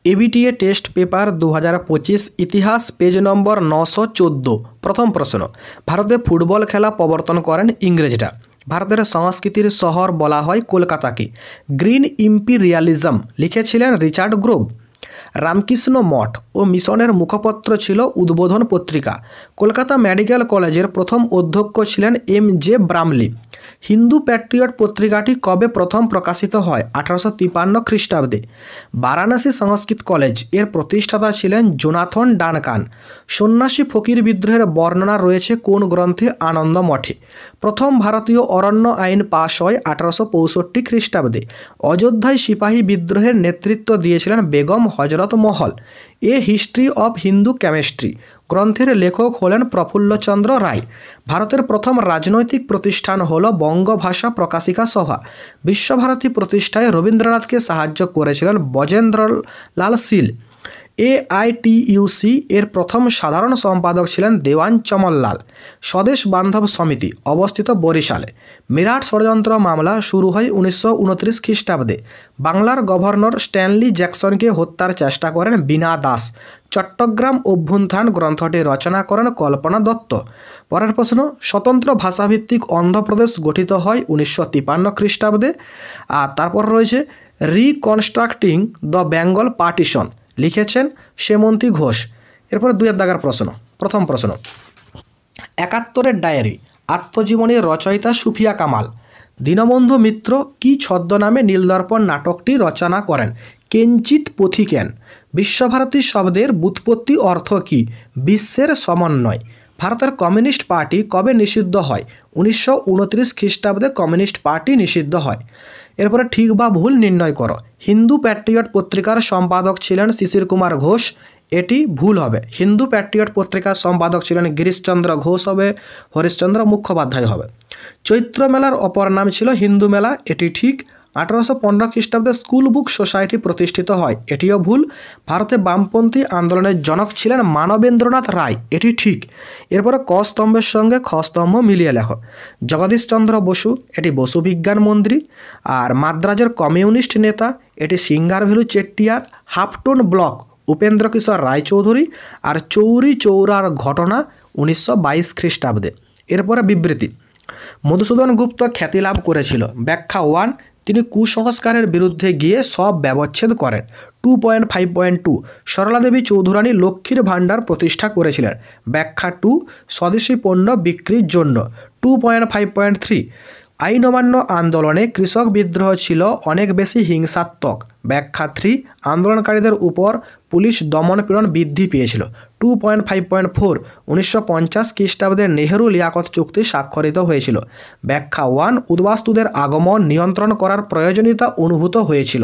ABTA test paper 2025 ইতিহাস page নম্বর 914। প্রথম প্রশ্ন, ভারতে ফুটবল খেলা প্রবর্তন করেন ইংরেজরা। ভারতের সংস্কৃতির শহর বলা হয় কলকাতাকে। গ্রিন ইম্পিরিয়ালিজম লিখেছিলেন রিচার্ড গ্রোভ। রামকৃষ্ণ মঠ ও মিশনের মুখপত্র ছিল উদ্বোধন পত্রিকা। কলকাতা মেডিকেল কলেজের প্রথম অধ্যক্ষ ছিলেন এম.জে. ব্রামলি। হিন্দু প্যাট্রিয়ট পত্রিকাটি কবে প্রথম প্রকাশিত হয়? 1853 খ্রিস্টাব্দে। বারাণসী সংস্কৃত কলেজ এর প্রতিষ্ঠাতা ছিলেন জোনাথন ডানকান। সন্ন্যাসী ফকির বিদ্রোহের বর্ণনা রয়েছে কোন গ্রন্থে? আনন্দ মঠে। প্রথম ভারতীয় অরণ্য আইন পাশ হয় 1865 খ্রিস্টাব্দে। অযোধ্যায় সিপাহী বিদ্রোহের নেতৃত্ব দিয়েছিলেন বেগম হজরত মহল। A history of Hindu chemistry গ্রন্থের লেখক হলেন প্রফুল্লচন্দ্র রায়। ভারতের প্রথম রাজনৈতিক প্রতিষ্ঠান হল বঙ্গভাষা প্রকাশিকা সভা। বিশ্বভারতী প্রতিষ্ঠায় রবীন্দ্রনাথকে সাহায্য করেছিলেন বজেন্দ্রলাল শীল। AITUC এর প্রথম সাধারণ সম্পাদক ছিলেন দেওয়ান চমনলাল। স্বদেশ বান্ধব সমিতি অবস্থিত বরিশালে। মিরাট ষড়যন্ত্র মামলা শুরু হয় 1929 খ্রিস্টাব্দে। বাংলার গভর্নর স্ট্যানলি জ্যাকসনকে হত্যার চেষ্টা করেন বীণা দাস। চট্টগ্রাম অভ্যুত্থান গ্রন্থটি রচনা করেন কল্পনা দত্ত। পরের প্রশ্ন, স্বতন্ত্র ভাষাভিত্তিক অন্ধ্রপ্রদেশ গঠিত হয় 1953 খ্রিস্টাব্দে। আর তারপর রয়েছে রিকনস্ট্রাক্টিং দ্য বেঙ্গল পার্টিশন লিখেছেন সেমন্তী ঘোষ। এরপরে 2 দাগের প্রশ্ন। প্রথম প্রশ্ন, 71-এর ডায়েরি আত্মজীবনীর রচয়িতা সুফিয়া কামাল। দীনবন্ধু মিত্র কি ছদ্মনামে নীলদর্পণ নাটকটি রচনা করেন? কেঞ্চিৎ পথিকেন। বিশ্বভারতী শব্দের ব্যুৎপত্তি অর্থ কী? বিশ্বের সমন্বয়। ভারতের কমিউনিস্ট পার্টি কবে নিষিদ্ধ হয়? 1929 খ্রিস্টাব্দে কমিউনিস্ট পার্টি নিষিদ্ধ হয়। এরপরে ঠিক বা ভুল নির্ণয় করো। হিন্দু প্যাট্রিয়ট পত্রিকার সম্পাদক ছিলেন শিশির কুমার ঘোষ। এটি ভুল হবে। হিন্দু প্যাট্রিয়ট পত্রিকার সম্পাদক ছিলেন গিরিশচন্দ্র ঘোষ হবে। হরিশচন্দ্র মুখোপাধ্যায় হবে। চৈত্র মেলার অপর নাম ছিল হিন্দু মেলা। এটি ঠিক। 1815 খ্রিস্টাব্দে স্কুল বুক সোসাইটি প্রতিষ্ঠিত হয়। এটিও ভুল। ভারতে বামপন্থী আন্দোলনের জনক ছিলেন মানবেন্দ্রনাথ রায়। এটি ঠিক। এরপরে ক স্তম্ভের সঙ্গে খ স্তম্ভ মিলিয়ে লেখো। জগদীশচন্দ্র বসু, এটি বসু বিজ্ঞান মন্ত্রী। আর মাদ্রাজের কমিউনিস্ট নেতা, এটি সিঙ্গারভেলু চেট্টিয়ার। হাফটন ব্লক উপেন্দ্র কিশোর রায়চৌধুরী। আর চৌরি চৌরার ঘটনা 1922 খ্রিস্টাব্দে। এরপরে বিবৃতি। মধুসূদন গুপ্ত খ্যাতি লাভ করেছিল। ব্যাখ্যা 1, তিনি কুসংস্কারের বিরুদ্ধে গিয়ে সব ব্যবচ্ছেদ করেন। 2.5.2 সরলা দেবী চৌধুরানী লক্ষ্মীর ভাণ্ডার প্রতিষ্ঠা করেছিলেন। ব্যাখ্যা 2, স্বদেশী পণ্য বিক্রির জন্য। 2.5.3 আইন অমান্য আন্দোলনে কৃষক বিদ্রোহ ছিল অনেক বেশি হিংসাত্মক। ব্যাখ্যা 3, আন্দোলনকারীদের উপর পুলিশ দমন পীড়ন বৃদ্ধি পেয়েছিল। 2.5.4 1950 খ্রিস্টাব্দে নেহেরু লিয়াকত চুক্তি স্বাক্ষরিত হয়েছিল। ব্যাখ্যা 1, উদ্বাস্তুদের আগমন নিয়ন্ত্রণ করার প্রয়োজনীয়তা অনুভূত হয়েছিল।